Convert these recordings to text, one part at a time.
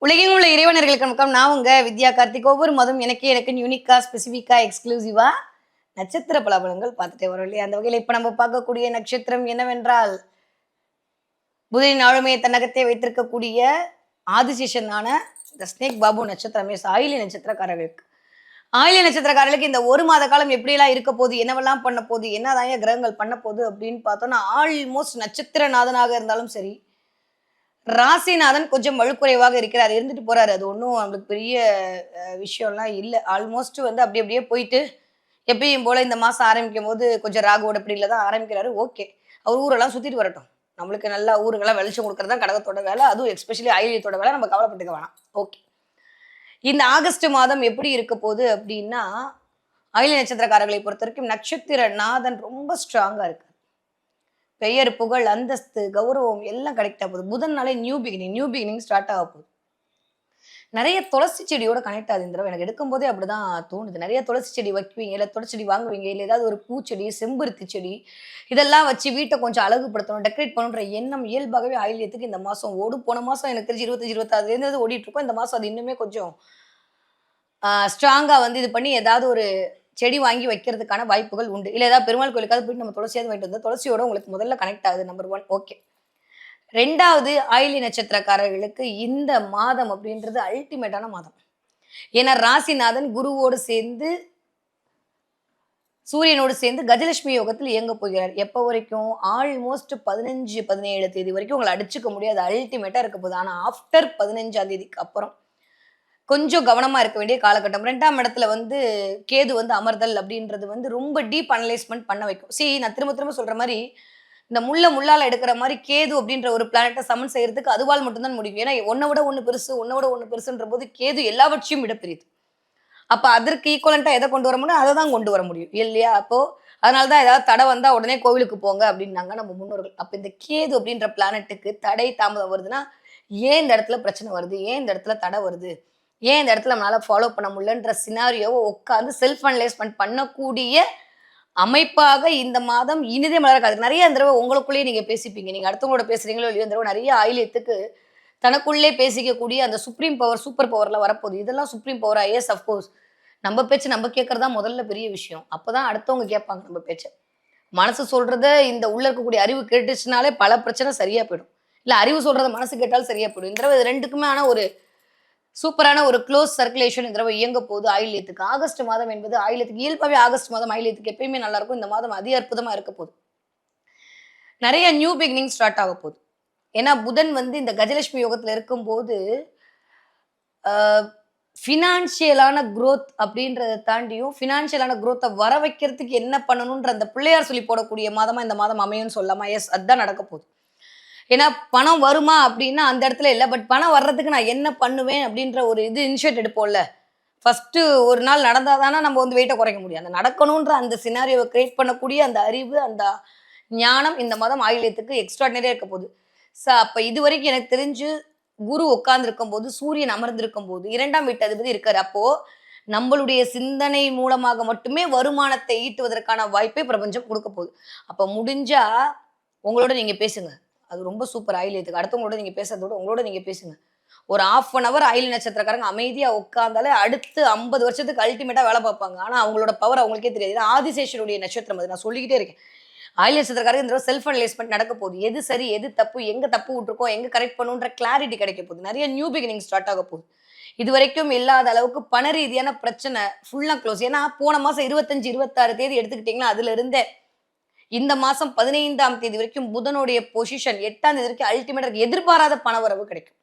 உலகில் உள்ள இறைவனர்களுக்கு வணக்கம். நான் உங்க வித்யா கார்த்திக். ஒவ்வொரு மாதம் எனக்கு யூனிக்கா, ஸ்பெசிஃபிக்கா, எக்ஸ்க்ளூசிவா நட்சத்திர பலாபலன்கள் பார்த்துட்டே வரோம் இல்லையா? அந்த வகையில இப்ப நம்ம பார்க்கக்கூடிய நட்சத்திரம் என்னவென்றால், புதனின் ஆளுமையை தன்னகத்தே வைத்திருக்கக்கூடிய ஆதிசேஷனான இந்த ஸ்னேக் பாபு நட்சத்திரமே ஆயிலி நட்சத்திரக்காரர்களுக்கு. ஆயிலி நட்சத்திரக்காரர்களுக்கு இந்த 1 மாத காலம் எப்படியெல்லாம் இருக்க போகுது, என்னவெல்லாம் பண்ண போகுது, என்னதான் கிரகங்கள் பண்ண போகுது அப்படின்னு பார்த்தோம்னா, ஆல்மோஸ்ட் நட்சத்திரநாதனாக இருந்தாலும் சரி, ராசிநாதன் கொஞ்சம் வலுக்குறைவாக இருக்கிறார். இருந்துட்டு போறாரு. அது ஒண்ணும் நம்மளுக்கு பெரிய விஷயம்லாம் இல்ல. ஆல்மோஸ்ட் வந்து அப்படி அப்படியே போயிட்டு, எப்பயும் போல இந்த மாசம் ஆரம்பிக்கும்போது கொஞ்சம் ராகுவோட பிடியில தான் ஆரம்பிக்கிறாரு. ஓகே. அவர் ஊரெல்லாம் சுத்திட்டு வரட்டும். நம்மளுக்கு நல்லா ஊருக்கெல்லாம் வெளிச்சம் குடுக்குறது தான் கடகத்தோட வேலை. அதுவும் எஸ்பெஷலி ஆயில்யத்தோட வேலை. நம்ம கவலைப்பட்டுக்க வேணாம். ஓகே. இந்த ஆகஸ்ட் மாதம் எப்படி இருக்க போகுது அப்படின்னா, ஆயில்ய நட்சத்திரக்காரர்களை பொறுத்தவரைக்கும் நட்சத்திர நாதன் ரொம்ப ஸ்ட்ராங்கா இருக்கு. பெயர், புகழ், அந்தஸ்து, கௌரவம் எல்லாம் கிடைக்க போகுது. புதன் நாளே நியூ பிகினிங் ஸ்டார்ட் ஆக போகுது. நெறைய துளசி செடியோட கனெக்ட் ஆகுது இந்த தடவ. எனக்கு எடுக்கும்போதே அப்படிதான் தோணுது. நெறைய துளசி செடி வைக்குவீங்க, இல்ல துளசி செடி வாங்குவீங்க, இல்ல ஏதாவது ஒரு பூச்செடி, செம்பருத்தி செடி இதெல்லாம் வச்சு வீட்ட கொஞ்சம் அழகுபடுத்தணும், டெக்கரேட் பண்ணணுன்ற எண்ணம் இயல்பாகவே ஆயில்யத்துக்கு இந்த மாசம் ஓடும். போன மாசம் எனக்கு தெரிஞ்சு 25, 26லேருந்து ஓடிட்டு இருக்கும். இந்த மாசம் அது இன்னுமே கொஞ்சம் ஸ்ட்ராங்கா வந்து இது பண்ணி ஏதாவது ஒரு செடி வாங்கி வைக்கிறதுக்கான வாய்ப்புகள் உண்டு. இல்ல ஏதாவது பெருமாள் கோயிலுக்காவது போயிட்டு நம்ம துளசியாவது வாங்கிட்டு வந்தா, துளசியோட உங்களுக்கு முதல்ல கனெக்ட் ஆகுது. Number 1 okay. 2வது ஆயில்ய நட்சத்திரக்காரர்களுக்கு இந்த மாதம் அப்படின்றது அல்டிமேட்டான மாதம். ஏன்னா ராசிநாதன் குருவோடு சேர்ந்து, சூரியனோடு சேர்ந்து கஜலட்சுமி யோகத்தில் இயங்கப் போகிறார். எப்ப வரைக்கும்? ஆல்மோஸ்ட் 15, 17 தேதி வரைக்கும் உங்கள அடிச்சுக்க முடியாது. அல்டிமேட்டா இருக்க போகுது. ஆனா ஆஃப்டர் 15ஆம் தேதிக்கு அப்புறம் கொஞ்சம் கவனமா இருக்க வேண்டிய காலகட்டம். 2ஆம் இடத்துல வந்து கேது வந்து அமர்தல் அப்படின்றது வந்து ரொம்ப டீப் அனலைஸ்மென்ட் பண்ண வைக்கும். நான் திரும்ப திரும்ப சொல்ற மாரி, இந்த முள்ள முள்ளால எடுக்கிற மாரி கேது அப்படின்ற ஒரு பிளானட்ட சமன் செய்யறதுக்கு அதுவால் மட்டும் தான் முடியும். ஏன்னா, ஒண்ண விட ஒண்ணு பெருசு, ஒண்ண விட ஒண்ணு பெருசுன்ற போது கேது எல்லாவற்றையும் விட பெரியது. அப்ப அதற்கு ஈக்குவலன்ட்டா எத கொண்டு வர முடியும்? அத தான் கொண்டு வர முடியும். இல்லையா? அப்போ அதனால தான் ஏதாவது தடை வந்தா உடனே கோவிலுக்கு போங்க அப்படின்னாங்க நம்ம முன்னோர்கள். அப்ப இந்த கேது அப்படின்ற பிளானட்டுக்கு தடை, தாமதம் வருதுன்னா, ஏன் இந்த இடத்துல பிரச்சனை வருது? ஏன் இந்த இடத்துல தடை வருது? ஏன் இந்த இடத்துல நம்மளால ஃபாலோ பண்ண முடியலன்ற சினாரியோவ உட்கார்ந்து செல்ஃப் அனலைஸ்மென்ட் பண்ணக்கூடிய அமைப்பாக இந்த மாதம் இனிதே மலர நெறைய இந்த தடவ உங்களுக்குள்ளேயே நீங்க பேசிப்பீங்க. நீங்க அடுத்தவங்களோட பேசுறீங்களோ இல்லையோ, இந்த தடவ நெறைய ஆயில்யத்துக்கு தனக்குள்ளே பேசிக்கக்கூடிய அந்த சுப்ரீம் பவர், சூப்பர் பவர்லாம் வரப்போகுது. இதெல்லாம் சுப்ரீம் பவரா? Yes of course. நம்ம பேச்சு நம்ம கேட்கறது தான் முதல்ல பெரிய விஷயம். அப்பதான் அடுத்தவங்க கேட்பாங்க நம்ம பேச்ச. மனசு சொல்றத இந்த உள்ள இருக்கக்கூடிய அறிவு கேட்டுச்சுனாலே பல பிரச்சனை சரியா போயிடும். இல்ல அறிவு சொல்றத மனசு கேட்டாலும் சரியா போயிடும். இந்த தடவ இது 2க்குமே ஆன ஒரு சூப்பரான ஒரு க்ளோஸ் சர்க்குலேஷன் இந்த தடவ இயங்க போகுது ஆயில்யத்துக்கு. ஆகஸ்ட் மாதம் என்பது ஆயில்யத்துக்கு இயல்பாவே ஆகஸ்ட் மாதம் ஆயில்யத்துக்கு எப்பயுமே நல்லா இருக்கும். இந்த மாதம் அதி அற்புதமா இருக்க போகுது. நெறைய நியூ பிகினிங் ஸ்டார்ட் ஆக போகுது. ஏன்னா புதன் வந்து இந்த கஜலட்சுமி யோகத்துல இருக்கும்போது, அ ஃபினான்ஷியலான குரோத் அப்படின்றத தாண்டியும், ஃபினான்ஷியலான குரோத்த வர வைக்கிறதுக்கு என்ன பண்ணணுன்ற அந்த பிள்ளையார் சொல்லி போடக்கூடிய மாதமா இந்த மாதம் அமையும்னு சொல்லலாமா? எஸ் அதுதான் நடக்க போகுது. ஏன்னா பணம் வருமா அப்படின்னா அந்த இடத்துல இல்ல. பட் பணம் வர்றதுக்கு நான் என்ன பண்ணுவேன் அப்படின்ற ஒரு இது இனிஷியேட் எடுப்போம்ல. ஃபர்ஸ்ட்டு ஒரு நாள் நடந்தா தானே நம்ம வந்து வெயிட்ட குறைக்க முடியும். அந்த நடக்கணுன்ற அந்த சினாரியோவ கிரியேட் பண்ணக்கூடிய அந்த அறிவு, அந்த ஞானம் இந்த மாதம் ஆயில்யத்துக்கு எக்ஸ்ட்ரார்டினரியா இருக்க போகுது. அப்ப இதுவரைக்கும் எனக்கு தெரிஞ்சு குரு உட்கார்ந்திருக்கும்போது, சூரியன் அமர்ந்திருக்கும்போது 2ஆம் வீட்டு அதிபதி இருக்காரு. அப்போ நம்மளுடைய சிந்தனை மூலமாக மட்டுமே வருமானத்தை ஈட்டுவதற்கான வாய்ப்பை பிரபஞ்சம் குடுக்க போகுது. அப்ப முடிஞ்சா உங்களோட நீங்க பேசுங்க. அது ரொம்ப சூப்பர் ஆயில்யத்துக்கு. அடுத்தவங்களோட நீங்க பேசுறத விட உங்களோட நீங்க பேசுங்க. ஒரு 1/2 அன் ஹவர் ஆயில்ய நட்சத்திரக்காரங்க அமைதியா உட்கார்ந்தாலே அடுத்து 50 வருஷத்துக்கு அல்டிமேட்டா வேலை பார்ப்பாங்க. ஆனா அவங்களோட பவர் அவங்களுக்கே தெரியாது. ஏன்னா ஆதிசேஷனுடைய நட்சத்திரம் அது. நான் சொல்லிக்கிட்டே இருக்கேன். ஆயில்ய நட்சத்திரக்காரங்க இந்த தடவ செல்ஃப் அனலைஸ்மென்ட் நடக்க போகுது. எது சரி, எது தப்பு, எங்க தப்பு விட்டுருக்கோம், எங்க கரெக்ட் பண்ணணுன்ற கிளாரிட்டி கிடைக்க போகுது. நெறைய நியூ பிகினிங் ஸ்டார்ட் ஆக போகுது. இதுவரைக்கும் இல்லாத அளவுக்கு பண ரீதியான பிரச்சனை ஃபுல்லா க்ளோஸ். ஏன்னா போன மாசம் 25, 26 தேதி எடுத்துக்கிட்டீங்கன்னா, அதுல இருந்தே இந்த மாசம் 15ஆம் தேதி வரைக்கும் புதனுடைய பொசிஷன் 8ஆம் தேதி வரைக்கும் அல்டிமேட்டா எதிர்பாராத பணவரவு கிடைக்கும்.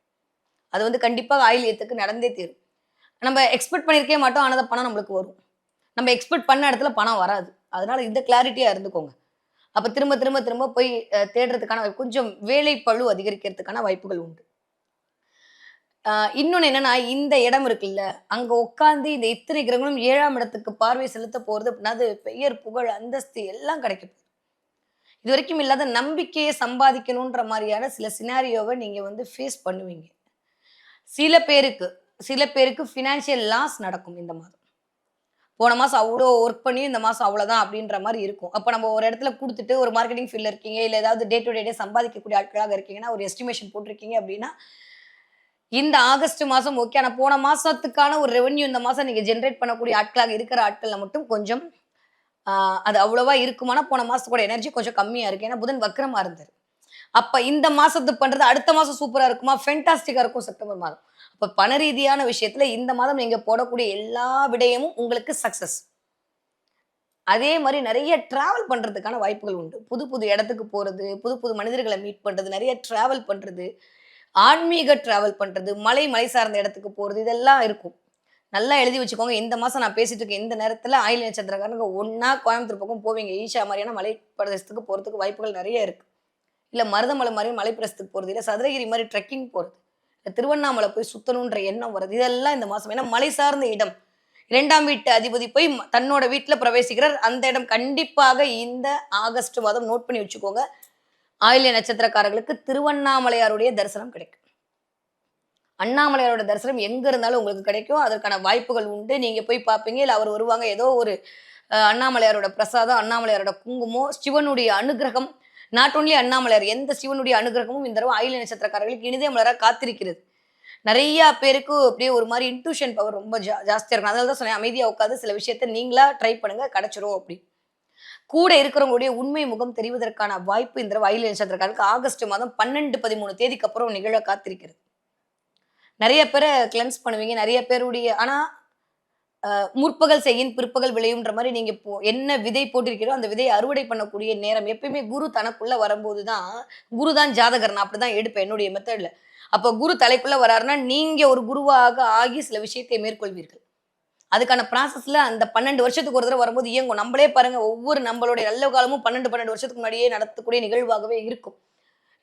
அது வந்து கண்டிப்பா ஆயில்யத்துக்கு நடந்தே தீரும். நம்ம எக்ஸ்பெக்ட் பண்ணியிருக்கவே மாட்டோம். ஆனா அந்த பணம் நம்மளுக்கு வரும். நம்ம எக்ஸ்பெக்ட் பண்ண இடத்துல பணம் வராது. அதனால இந்த கிளாரிட்டியா இருந்துக்கோங்க. அப்ப திரும்ப திரும்ப திரும்ப போய் தேடுறதுக்கான கொஞ்சம் வேலை பளு அதிகரிக்கிறதுக்கான வாய்ப்புகள் உண்டு. இன்னொன்னு என்னன்னா, இந்த இடம் இருக்குல்ல, அங்க உட்கார்ந்து இந்த இத்தனை கிரகங்களும் 7ஆம் இடத்துக்கு பார்வை செலுத்த போறது அப்படின்னா, அது பெயர், புகழ், அந்தஸ்து எல்லாம் கிடைக்க போகுது. இதுவரைக்கும் இல்லாத நம்பிக்கைய சம்பாதிக்கணுன்ற மாரியான சில சினாரியோவ நீங்க வந்து ஃபேஸ் பண்ணுவீங்க. சில பேருக்கு சில பேருக்கு ஃபினான்ஷியல் லாஸ் நடக்கும் இந்த மாதம். போன மாசம் அவ்ளோ ஒர்க் பண்ணி இந்த மாசம் அவ்வளோதான் அப்படின்ற மாரி இருக்கும். அப்ப நம்ம ஒரு இடத்துல குடுத்துட்டு ஒரு மார்க்கெட்டிங் ஃபீல்ட்ல இருக்கீங்க, இல்ல ஏதாவது டே டு டே சம்பாதிக்கக்கூடிய ஆட்களாக இருக்கீங்கன்னா, ஒரு எஸ்டிமேஷன் போட்டிருக்கீங்க அப்படின்னா, இந்த ஆகஸ்ட் மாசம் ஓகே. ஆனா போன மாசத்துக்கான ஒரு ரெவென்யூ இந்த மாசம் நீங்க ஜெனரேட் பண்ணக்கூடிய ஆட்களாக இருக்கிற ஆட்கள்ல மட்டும் கொஞ்சம் ஆ அது அவ்வளவா இருக்குமானா, போன மாசத்தோட எனர்ஜி கொஞ்சம் கம்மியா இருக்கு. ஏன்னா புதன் வக்ரமா இருந்தாரு. அப்ப இந்த மாசத்து பண்றது அடுத்த மாசம் சூப்பரா இருக்குமா? ஃபென்டாஸ்டிக்கா இருக்கும் செப்டம்பர் மாதம். அப்ப பண ரீதியான விஷயத்துல இந்த மாதம் நீங்க போடக்கூடிய எல்லா விடயமும் உங்களுக்கு சக்சஸ். அதே மாரி நெறைய டிராவல் பண்றதுக்கான வாய்ப்புகள் உண்டு. புது புது இடத்துக்கு போறது, புது புது மனிதர்கள மீட் பண்றது, நெறைய டிராவல் பண்றது, ஆன்மீக டிராவல் பண்றது, மலை சார்ந்த இடத்துக்கு போறது, இதெல்லாம் இருக்கும். நல்லா எழுதி வச்சுக்கோங்க. இந்த மாசம் நான் பேசிட்டு இருக்க இந்த நேரத்துல ஆயில்ய நட்சத்திரக்காரங்க ஒண்ணா கோயம்புத்தூர் பக்கம் போவீங்க. ஈஷா மாரியான மலை பிரதேசத்துக்கு போறதுக்கு வாய்ப்புகள் நெறைய இருக்கு. இல்ல மருதமலை மாரி மலை பிரதேசத்துக்கு போறது, இல்ல சதுரகிரி மாரி ட்ரெக்கிங் போறது, இல்ல திருவண்ணாமலை போய் சுத்தணுன்ற எண்ணம் வருது. இதெல்லாம் இந்த மாசம். ஏன்னா மலை சார்ந்த இடம். 2ஆம் வீட்டு அதிபதி போய் தன்னோட வீட்ல பிரவேசிக்கிறார். அந்த இடம் கண்டிப்பாக இந்த ஆகஸ்ட் மாதம் நோட் பண்ணி வச்சுக்கோங்க. ஆயில்ய நட்சத்திரக்காரர்களுக்கு திருவண்ணாமலையாருடைய தரிசனம் கிடைக்கும். அண்ணாமலையாரோட தரிசனம் எங்க இருந்தாலும் உங்களுக்கு கிடைக்கும். அதற்கான வாய்ப்புகள் உண்டு. நீங்க போய் பார்ப்பீங்க. இல்ல அவர் வருவாங்க. ஏதோ ஒரு அண்ணாமலையாரோட பிரசாதம், அண்ணாமலையாரோட குங்குமம், சிவனுடைய அனுக்கிரகம். Not only Annamalaiyar. எந்த சிவனுடைய அனுக்கிரகமும் இந்த தடவ ஆயில்ய நட்சத்திரக்காரர்களுக்கு இனிதே மலர காத்திருக்கிறது. நெறைய பேருக்கு அப்படியே ஒரு மாரி இன்ட்யூஷன் பவர் ரொம்ப ஜாஸ்தியா இருக்கும். அதனால தான் சொன்னேன், அமைதியா உட்கார்ந்து சில விஷயத்த நீங்களா ட்ரை பண்ணுங்க. கிடைச்சிரும் அப்படி. கூட இருக்கிறவங்களுடைய உண்மை முகம் தெரிவதற்கான வாய்ப்பு இந்த தடவ ஆயில்ய நட்சத்திரக்காரருக்கு ஆகஸ்ட் மாதம் 12, 13 தேதிக்கு அப்புறம் நிகழ காத்திருக்கிறது. நெறைய பேர கிளென்ஸ் பண்ணுவீங்க. நெறைய பேருடைய ஆனா முற்பகல் செய்யின் பிற்பகல் விளையும்ன்ற மாரி நீங்க இப்போ என்ன விதை போட்டிருக்கிறோ, அந்த விதைய அறுவடை பண்ணக்கூடிய நேரம். எப்பயுமே குரு தனக்குள்ள வரும்போது தான் குரு தான் ஜாதகர். நான் அப்படிதான் எடுப்பேன் என்னுடைய மெத்தட்ல. அப்ப குரு தலைக்குள்ள வராருன்னா, நீங்க ஒரு குருவாக ஆகி சில விஷயத்தை மேற்கொள்வீர்கள். அதுக்கான ப்ராசஸ்ல அந்த 12 வருஷத்துக்கு ஒரு தடவ வரும்போது இயங்கும். நம்மளே பாருங்க ஒவ்வொரு நம்மளுடைய நல்ல காலமும் 12 வருஷத்துக்கு முன்னாடியே நடத்தக்கூடிய நிகழ்வாகவே இருக்கும்.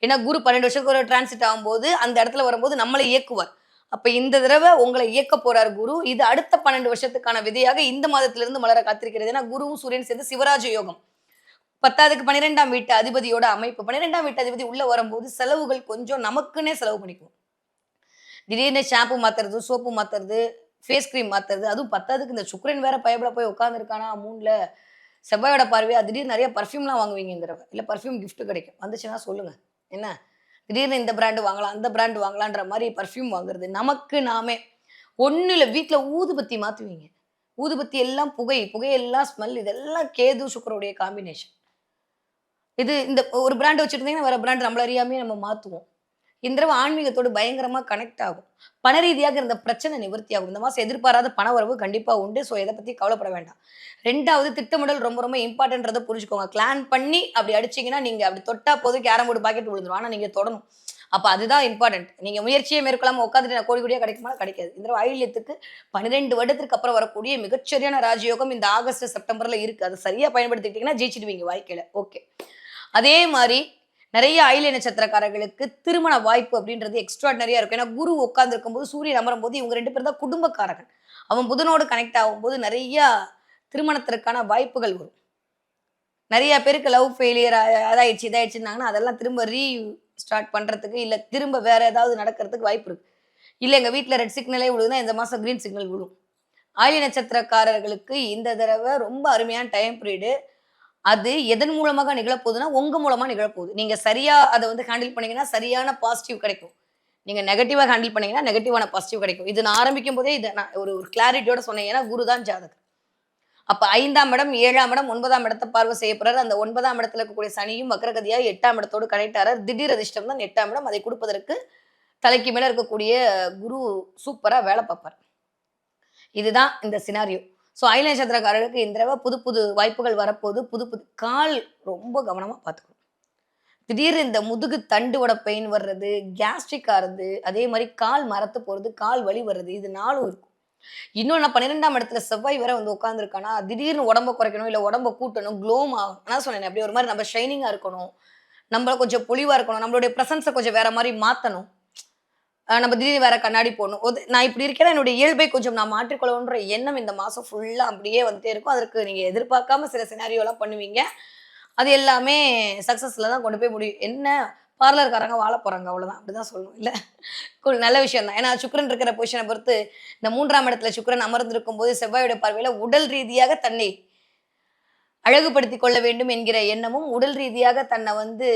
ஏன்னா குரு 12 வருஷத்துக்கு ஒரு டிரான்சிட் ஆகும்போது, அந்த இடத்துல வரும்போது நம்மள இயக்குவார். அப்ப இந்த தடவ உங்கள இயக்க போறார் குரு. இது அடுத்த 12 வருஷத்துக்கான விதையாக இந்த மாதத்திலிருந்து மலர காத்திருக்கிறது. ஏன்னா குருவும் சூரியனும் சேர்ந்து சிவராஜ யோகம். 10க்கு 12ஆம் வீட்டு அதிபதியோட அமைப்பு. 12ஆம் வீட்டு அதிபதி உள்ள வரும்போது செலவுகள் கொஞ்சம் நமக்குன்னே செலவு பண்ணிக்குவோம். திடீர்னு ஷாம்பு மாத்துறது, சோப்பு மாத்துறது, ஃபேஸ் கிரீம் மாத்துறது. அதுவும் 10க்கு இந்த சுக்கிரன் வேற பயபுல போய் உட்கார்ந்துருக்கானா 3ல செவ்வாயோட பார்வையா திடீர்னு நெறைய பெர்ஃப்யூம்லாம் வாங்குவீங்க இந்த தடவ. இல்ல பெர்ஃப்யூம் கிஃப்ட் கிடைக்கும். வந்துச்சுன்னா சொல்லுங்க. என்ன? திடீர்னு இந்த பிராண்ட் வாங்கலாம், அந்த பிராண்ட் வாங்கலான்ற மாரி பெர்ஃப்யூம் வாங்குறது. நமக்கு நாமே ஒண்ணும் இல்ல வீட்ல ஊதுபத்தி மாத்துவீங்க. ஊதுபத்தி எல்லாம் புகை, புகையெல்லாம் ஸ்மெல் இதெல்லாம் கேது, சுக்கிரனுடைய காம்பினேஷன். இது இந்த ஒரு பிராண்ட் வச்சிருந்தீங்கன்னா, வேற பிராண்ட் நம்மள அறியாமயே நம்ம மாத்துவோம். இந்த தடவ ஆன்மீகத்தோடு பயங்கரமா கனெக்ட் ஆகும். பண ரீதியாக இருந்த பிரச்சனை நிவர்த்தி ஆகும். இந்த மாசம் எதிர்பாராத பண வரவு கண்டிப்பா உண்டு. ஸோ எத பத்தி கவலைப்பட வேண்டாம். 2வது திட்டமிடல் ரொம்ப ரொம்ப இம்பார்ட்டன்ட்ன்றத புரிஞ்சுக்கோங்க. பிளான் பண்ணி அப்படி அடிச்சீங்கன்னா, நீங்க அப்படி தொட்டா போதும் கேரம் போர்டு பாக்கெட் விழுந்துரும். ஆனா நீங்க தொடணும். அப்ப அதுதான் இம்பார்ட்டன்ட். நீங்க முயற்சியே மேற்கொள்ளாம உட்கார்ந்துட்டு நான் கோடி கோடியா கிடைக்குமானா கிடைக்காது. இந்த தடவ ஆயில்யத்துக்கு 12 வருடத்திற்கு அப்புறம் வரக்கூடிய மிகச்சரியான ராஜயோகம் இந்த ஆகஸ்ட், செப்டம்பர்ல இருக்கு. அத சரியா பயன்படுத்திக்கிட்டீங்கன்னா ஜெயிச்சிடுவீங்க வாழ்க்கையில. ஓகே. அதே மாரி நெறைய ஆயில்ய நட்சத்திரக்காரர்களுக்கு திருமண வாய்ப்பு அப்படின்றது எக்ஸ்ட்ரார்டினரியா இருக்கும். ஏன்னா குரு உட்கார்ந்து இருக்கும்போது, சூரியன் அமரும்போது இவங்க 2 பேரும் தான் குடும்பக்காரகன். அவன் புதனோடு கனெக்ட் ஆகும்போது நெறைய திருமணத்திற்கான வாய்ப்புகள் வரும். நெறைய பேருக்கு லவ் ஃபெயிலியர் அதாயிடுச்சு, இதாயிடுச்சுன்னாங்கன்னா, அதெல்லாம் திரும்ப ஸ்டார்ட் பண்றதுக்கு, இல்ல திரும்ப வேற ஏதாவது நடக்கிறதுக்கு வாய்ப்பு இருக்கு. இல்ல எங்க வீட்ல ரெட் சிக்னலே விழுதுன்னா, இந்த மாசம் கிரீன் சிக்னல் விழும். ஆயில்ய நட்சத்திரக்காரர்களுக்கு இந்த தடவ ரொம்ப அருமையான டைம் பீரியடு. அது எதன் மூலமாக நிகழப்போகுதுன்னா, உங்க மூலமா நிகழப்போகுது. நீங்க சரியா அத வந்து ஹேண்டில் பண்ணீங்கன்னா, சரியான பாசிட்டிவ் கிடைக்கும். நீங்க நெகட்டிவா ஹேண்டில் பண்ணீங்கன்னா, நெகட்டிவான பாசிட்டிவ் கிடைக்கும். இது நான் ஆரம்பிக்கும்போதே இத நான் ஒரு ஒரு கிளாரிட்டியோட சொன்னேன். ஏன்னா, குரு தான் ஜாதகர். அப்ப 5ஆம் இடம், 7ஆம் இடம், 9ஆம் இடத்த பார்வை செய்ய போறாரு. அந்த 9ஆம் இடத்துல இருக்கக்கூடிய சனியும் வக்ரகதியா 8ஆம் இடத்தோடு கனெக்ட் ஆறார். திடீர் அதிர்ஷ்டம் தான் 8ஆம் இடம். அதை குடுப்பதற்கு தலைக்கு மேல இருக்கக்கூடிய குரு சூப்பரா வேல பார்ப்பார். இதுதான் இந்த சினாரியோ. ஸோ ஆயில்ய நட்சத்திரக்காரர்களுக்கு இந்த தடவ புது புது வாய்ப்புகள் வரப்போது. புது புது கால் ரொம்ப கவனமா பார்த்துக்கணும். திடீர்னு இந்த முதுகு தண்டுவட பெயின் வர்றது, கேஸ்ட்ரிக் ஆறது, அதே மாரி கால் மரத்து போறது, கால் வலி வர்றது இது 4ம் இருக்கும். இன்னொன்னு 12ஆம் இடத்துல செவ்வாய் வேற வந்து உட்கார்ந்துருக்கானா, திடீர்னு உடம்ப குறைக்கணும், இல்ல உடம்ப கூட்டணும், க்ளோம் ஆகணும். அதான் சொன்னேனே அப்படியே ஒரு மாரி நம்ம ஷைனிங்கா இருக்கணும். நம்ம கொஞ்சம் பொலிவா இருக்கணும். நம்மளுடைய பிரசன்ஸ கொஞ்சம் வேற மாரி மாத்தணும். நம்ம திடீர்னு வேற கண்ணாடி போடணும். நான் இப்படி இருக்கிறேன். என்னுடைய இயல்பை கொஞ்சம் நான் மாற்றிக்கொள்ளணுன்ற எண்ணம் இந்த மாசம் ஃபுல்லா அப்படியே வந்துட்டே இருக்கும். அதற்கு நீங்க எதிர்பார்க்காம சில சினாரியோலாம் பண்ணுவீங்க. அது எல்லாமே சக்சஸ்ல தான் கொண்டு போய் முடியும். என்ன பார்லர்காரங்க வாழ போறாங்க அவ்வளோதான். அப்படிதான் சொல்லணும். இல்ல கூல் நல்ல விஷயம் தான். ஏன்னா சுக்கிரன் இருக்கிற பொசிஷன பொறுத்து இந்த 3ஆம் இடத்துல சுக்கிரன் அமர்ந்திருக்கும்போது செவ்வாயோட பார்வையில உடல் ரீதியாக தன்னை அழகுபடுத்திக் கொள்ள வேண்டும் என்கிற எண்ணமும், உடல் ரீதியாக தன்னை வந்து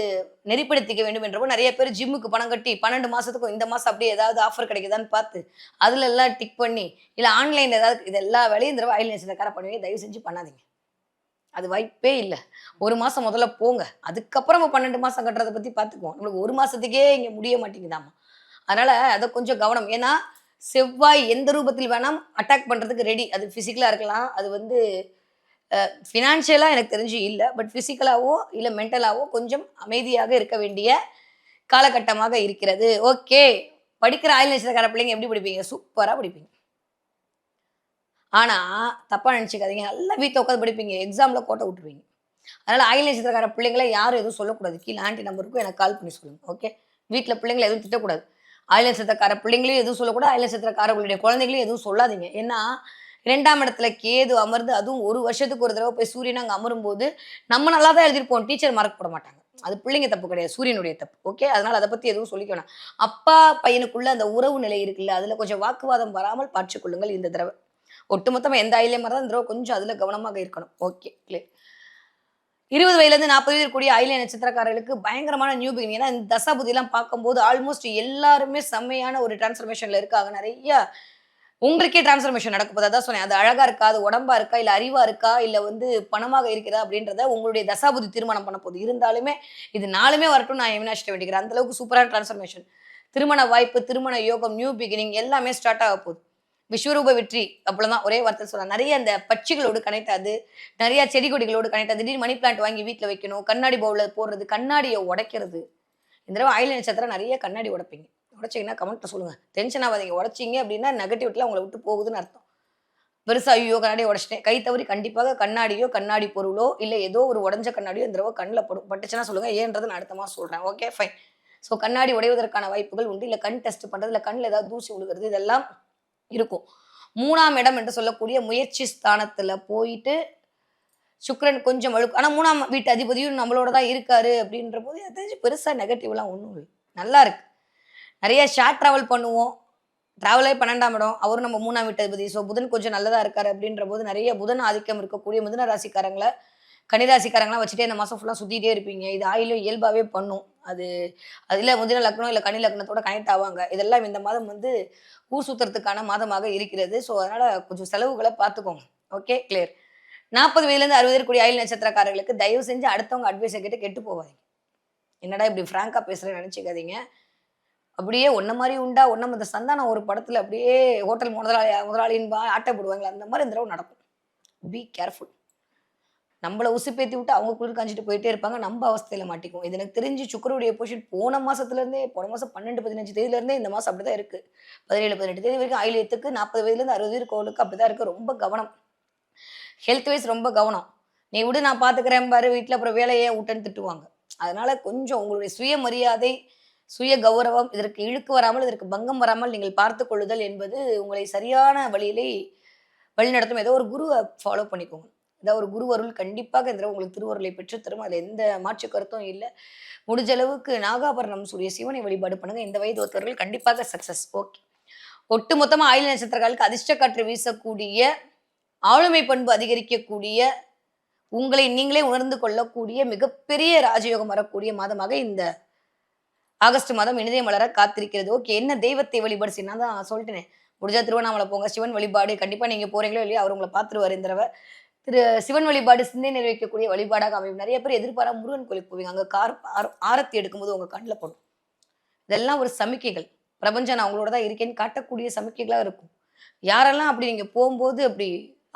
நெறிப்படுத்திக்க வேண்டும் என்றப்போ நெறைய பேர் ஜிம்முக்கு பணம் கட்டி 12 மாசத்துக்கும் இந்த மாசம் அப்படியே ஏதாவது ஆஃபர் கிடைக்குதான்னு பார்த்து, அதுல எல்லாம் டிக் பண்ணி, இல்ல ஆன்லைன்ல ஏதாவது இது எல்லா வேலையும் இந்த தடவ ஆயில்ய நட்சத்திரக்காரர் பண்ணுவீங்க. தயவு செஞ்சு பண்ணாதீங்க. அது வாய்ப்பே இல்ல. 1 மாசம் முதல்ல போங்க. அதுக்கப்புறம் 12 மாசம் கட்டுறத பத்தி பார்த்துக்குவோம். நம்மளுக்கு 1 மாசத்துக்கே இங்க முடிய மாட்டேங்குதாம்மா. அதனால அத கொஞ்சம் கவனம். ஏன்னா, செவ்வாய் எந்த ரூபத்தில் வேணா அட்டாக் பண்றதுக்கு ரெடி. அது பிசிக்கலா இருக்கலாம். அது வந்து ஃபினான்ஷியலா எனக்கு தெரிஞ்சு இல்ல. பட் பிசிக்கலாவோ, இல்ல மென்டலாவோ கொஞ்சம் அமைதியாக இருக்க வேண்டிய காலகட்டமாக இருக்கிறது. ஓகே. படிக்கிற ஆயுள் நட்சத்திரக்கார பிள்ளைங்க எப்படி படிப்பீங்க? சூப்பரா படிப்பீங்க. ஆனா, தப்பா நெனச்சுக்காதீங்க. நல்லா வீட்ல உட்காந்து படிப்பீங்க. எக்ஸாம்ல கோட்ட விட்டுருவீங்க. அதனால ஆயுள் நட்சத்திரக்கார பிள்ளைங்கள யாரும் எதுவும் சொல்லக்கூடாது. கீழ ஆன்டி நம்பருக்கும் எனக்கு கால் பண்ணி சொல்லுங்க. ஓகே. வீட்ல பிள்ளைங்கள எதுவும் திட்டக்கூடாது. ஆயுள் நட்சத்திரக்கார பிள்ளைங்களையும் எதுவும் சொல்லக்கூடாது. ஆயுள் நட்சத்திரக்காரர்களுடைய குழந்தைகளையும் எதுவும் சொல்லாதீங்க. ஏன்னா, 2ஆம் இடத்துல கேது அமர்ந்து அதுவும் 1 வருஷத்துக்கு ஒரு தடவ போய் சூரியன் அங்க அமரும்போது, நம்ம நல்லா தான் எழுதியிருப்போம். டீச்சர் மார்க் போட மாட்டாங்க. அது பிள்ளைங்க தப்பு கிடையாது. சூரியனுடைய தப்பு. ஓகே. அதனால அத பத்தி எதுவும் சொல்லிக்க வேணாம். அப்பா, பையனுக்குள்ள அந்த உறவு நிலை இருக்குல்ல, அதுல கொஞ்சம் வாக்குவாதம் வராமல் பார்த்துக் கொள்ளுங்கள் இந்த தடவ. ஒட்டுமொத்தமா எந்த ஆயில்யம் மாரி தான் இந்த தடவ கொஞ்சம் அதுல கவனமாக இருக்கணும். ஓகே. கிளியர். 20 வயதிலிருந்து 40 வயது இருக்கக்கூடிய ஆயில்ய நட்சத்திரக்காரர்களுக்கு பயங்கரமான நியூ பிகினிங். ஏன்னா, இந்த தசாபுதிலாம் பார்க்கும்போது ஆல்மோஸ்ட் எல்லாருமே செம்மையான ஒரு டிரான்ஸ்ஃபர்மேஷன்ல இருக்காங்க. நெறைய உங்களுக்கே டிரான்ஸ்ஃபர்மேஷன் நடக்க போது. அதான் சொன்னேன். அது அழகா இருக்கா? அது உடம்பா இருக்கா? இல்ல அறிவா இருக்கா? இல்ல வந்து பணமாக இருக்கிறதா? அப்படின்றத உங்களுடைய தசாபுதி தீர்மானம் பண்ண போகுது. இருந்தாலுமே இது 4மே வரட்டும்னு நான் அவினாஷ்ட்ட வேண்டிக்கிறேன். அந்த அளவுக்கு சூப்பரான டிரான்ஸ்ஃபர்மேஷன். திருமண வாய்ப்பு, திருமண யோகம், நியூ பிகினிங் எல்லாமே ஸ்டார்ட் ஆக போகுது. விஸ்வரூப வெற்றி அவ்வளவுதான். ஒரே வார்த்தை சொல்லலாம். நெறைய அந்த பட்சிகளோடு கனெக்ட் ஆகுது. நெறைய செடி கொடிகளோடு கனெக்ட் ஆகுது. திடீர்னு மணி பிளான்ட் வாங்கி வீட்ல வைக்கணும். கண்ணாடி பவுல்ல போடுறது, கண்ணாடிய உடைக்கிறது. இந்த தடவ ஆயில்ய நட்சத்திரம் நெறைய கண்ணாடி உடைப்பீங்க. உடைச்சீங்கன்னா கமெண்ட்ல சொல்லுங்க. டென்ஷன் ஆவாதீங்க. உடைச்சீங்க அப்டின்னா நெகட்டிவிட்டிலாம் உங்கள விட்டு போகுதுன்னு அர்த்தம். பெருசா ஐய்யயோ! கண்ணாடிய உடைச்சுட்டேன். கை தவறி கண்டிப்பாக கண்ணாடியோ, கண்ணாடி பொருளோ, இல்ல ஏதோ ஒரு உடைஞ்ச கண்ணாடியோ இந்த தடவ கண்ல படும். பட்டுச்சுன்னா சொல்லுங்க. ஏன்றத நான் அடுத்த மாசம் சொல்றேன். Okay fine. ஸோ கண்ணாடி உடைவதற்கான வாய்ப்புகள் உண்டு. இல்ல கண் டெஸ்ட் பண்றது, இல்ல கண்ல ஏதாவது தூசி விழுகுறது இதெல்லாம் இருக்கும். 3ஆம் இடம் என்று சொல்லக்கூடிய முயற்சி ஸ்தானத்துல போயிட்டு சுக்கிரன் கொஞ்சம் ஆனா 3ஆம் வீட்டு அதிபதியும் நம்மளோட தான் இருக்காரு அப்படின்றபோது எனக்கு தெரிஞ்சு பெருசா நெகட்டிவ்லாம் ஒண்ணும் இல்ல. நல்லா இருக்கு. நெறைய ஷேர் டிராவல் பண்ணுவோம். டிராவலே 12ஆம் இடம். அவரும் நம்ம 3ஆம் வீட்டு அதிபதி. ஸோ புதன் கொஞ்சம் நல்லதா இருக்காரு அப்படின்றபோது நெறைய புதன் ஆதிக்கம் இருக்கக்கூடிய மிதுன ராசிக்காரங்கள, கன்னிராசிக்காரங்கலாம் வச்சுட்டே இந்த மாசம் ஃபுல்லா சுத்திட்டே இருப்பீங்க. இது ஆயிலும் இயல்பாவே பண்ணும். அது அதுல மிதுன லக்னம், இல்ல கன்னி லக்னத்தோட கனெக்ட் ஆவாங்க. இதெல்லாம் இந்த மாதம் வந்து ஊர் சுத்துறதுக்கான மாதமாக இருக்கிறது. ஸோ அதனால கொஞ்சம் செலவுகள பார்த்துக்கோங்க. Okay clear. 40 வயதிலேருந்து 60 இருக்கக்கூடிய ஆயுள் நட்சத்திரக்காரர்களுக்கு தயவு செஞ்சு அடுத்தவங்க அட்வைஸ கேட்டு கெட்டு போவாதீங்க. என்னடா இப்படி ஃப்ராங்கா பேசுறேன்னு நெனச்சுக்காதீங்க. அப்படியே உன்ன மாரி உண்டா? உன்ன இந்த சந்தானம் ஒரு படத்துல அப்படியே ஹோட்டல் முதலாளின்பா ஆட்ட போடுவாங்கல்ல, அந்த மாரி இந்த தடவ நடக்கும். Be careful. நம்மள உசுப்பேத்தி விட்டு அவங்க குளிர் காஞ்சிட்டு போயிட்டே இருப்பாங்க. நம்ம அவஸ்தையில மாட்டிக்குவோம். இது எனக்கு தெரிஞ்சு சுக்கிரனுடைய பொசிஷன் போன மாசத்துல இருந்தே போன மாசம் 12, 15 தேதியில இருந்தே இந்த மாசம் அப்படிதான் இருக்கு. 17, 18 தேதி வரைக்கும் ஆயில்யத்துக்கு 40 வயதிலேருந்து 60 இருக்கவங்களுக்கு அப்படிதான் இருக்கு. ரொம்ப கவனம். ஹெல்த் வைஸ் ரொம்ப கவனம். "நீ விடு நான் பார்த்துக்கிறேன் பாரு, வீட்ல அப்புறம் வேலைய ஏன் விட்டேன்னு" திட்டுவாங்க. அதனால கொஞ்சம் உங்களுடைய சுயமரியாதை, சுய கௌரவம் இதற்கு இழுக்கு வராமல், இதற்கு பங்கம் வராமல் நீங்கள் பார்த்துக் கொள்ளுதல் என்பது உங்களை சரியான வழியிலே வழிநடத்தும். ஏதோ ஒரு குருவ ஃபாலோ பண்ணிக்கோங்க. ஏதாவது ஒரு குரு அருள் கண்டிப்பாக இந்த தடவ உங்களுக்கு திருவருளை பெற்றுத் தரும். அதுல எந்த மாற்று கருத்தும் இல்ல. முடிஞ்ச அளவுக்கு நாகாபரணம் சூடிய சிவனை வழிபாடு பண்ணுங்க. இந்த வயது ஒத்தவர்கள் கண்டிப்பாக சக்சஸ். ஓகே. ஒட்டுமொத்தமா ஆயில்ய நட்சத்திரக்காரர்களுக்கு அதிர்ஷ்ட காற்று வீசக்கூடிய, ஆளுமை பண்பு அதிகரிக்கக்கூடிய, உங்களை நீங்களே உணர்ந்து கொள்ளக்கூடிய மிகப்பெரிய ராஜயோகம் வரக்கூடிய மாதமாக இந்த ஆகஸ்ட் மாதம் இனிதே மலர காத்திருக்கிறது. ஓகே. என்ன தெய்வத்தை வழிபாடு செய்யணும் நான் சொல்லிட்டேனே. முடிஞ்சா திருவண்ணாமலை போங்க. சிவன் வழிபாடு கண்டிப்பா நீங்க போறீங்களோ இல்லையோ அவர் உங்கள பார்த்துருவாரு இந்த தடவ. சிவன் வழிபாடு சிந்தை நிறைவேற்றக்கூடிய வழிபாடாக அமையும். நெறைய பேர் எதிர்பாராம முருகன் கோயிலுக்கு போவீங்க. அங்க ஆரத்தி எடுக்கும்போது உங்க கண்ல படும். இதெல்லாம் ஒரு சமிக்கைகள். பிரபஞ்சம் நான் உங்களோட தான் இருக்கேன்னு காட்டக்கூடிய சமிக்கைகளா இருக்கும். யாரெல்லாம் அப்படி நீங்க போம்போது அப்படி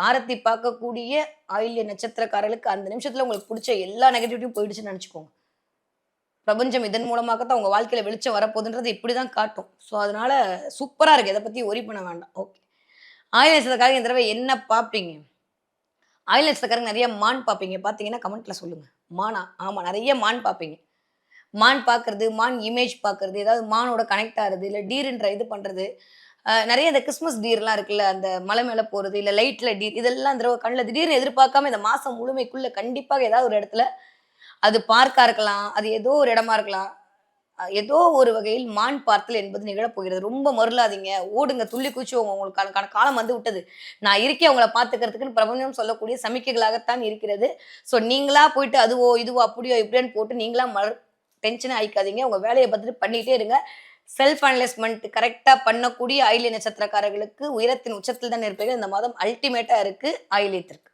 ஆரத்தி பார்க்கக்கூடிய ஆயில்ய நட்சத்திரக்காரர்களுக்கு அந்த நிமிஷத்துல உங்களுக்கு புடிச்ச எல்லா நெகட்டிவிட்டியும் போயிடுச்சுன்னு நெனச்சுக்கோங்க. பிரபஞ்சம் இதன் மூலமாக தான் உங்க வாழ்க்கையில வெளிச்சம் வரப்போகுதுன்றது இப்படிதான் காட்டும். ஸோ அதனால சூப்பரா இருக்கு. எத பத்தியும் ஒரி பண்ண வேண்டாம். ஓகே. ஆயில்ய நட்சத்திரக்காரங்க இந்த தடவ என்ன பார்ப்பீங்க? ஆயில்ய நட்சத்திரக்காரங்க நெறைய மான் பார்ப்பீங்க. பார்த்தீங்கன்னா கமெண்ட்ல சொல்லுங்க. மானா? ஆமா நெறைய மான் பார்ப்பீங்க. மான் பார்க்கறது, மான் இமேஜ் பார்க்கறது, ஏதாவது மானோட கனெக்ட் ஆறது, இல்ல டீர்ன்ற இது பண்றது. நெறைய இந்த கிறிஸ்மஸ் டீர்லாம் இருக்குல்ல, அந்த மலை மேல போறது, இல்ல லைட்ல டீர் இதெல்லாம் இந்த தடவ கண்ல திடீர்னு எதிர்பார்க்காம இந்த மாசம் முழுமைக்குள்ள கண்டிப்பாக ஏதாவது ஒரு இடத்துல அது பார்க்கா இருக்கலாம், அது ஏதோ ஒரு இடமா இருக்கலாம். ஏதோ ஒரு வகையில் மான் பார்த்தல் என்பது நிகழப் போகிறது. ரொம்ப மருளாதீங்க. ஓடுங்க, துள்ளி குதிச்சு உங்களுக்கான காலம் வந்து விட்டது. நான் இருக்கேன் உங்கள பார்த்துக்கிறதுக்குன்னு பிரபஞ்சம் சொல்லக்கூடிய சமிக்கைகளாகத்தான் இருக்கிறது. ஸோ நீங்களா போயிட்டு அதுவோ, இதுவோ, அப்படியோ, இப்படியோன்னு போட்டு நீங்களா டென்ஷனே ஆயிக்காதீங்க. உங்க வேலைய பார்த்துட்டு பண்ணிட்டே இருங்க. செல்ஃப் அனலைஸ்மென்ட் கரெக்ட்டா பண்ணக்கூடிய ஆயில்ய நட்சத்திரக்காரர்களுக்கு உயரத்தின் உச்சத்தில் தான் இருப்பீர்கள். இந்த மாதம் அல்டிமேட்டா இருக்கு ஆயில்யத்திற்கு.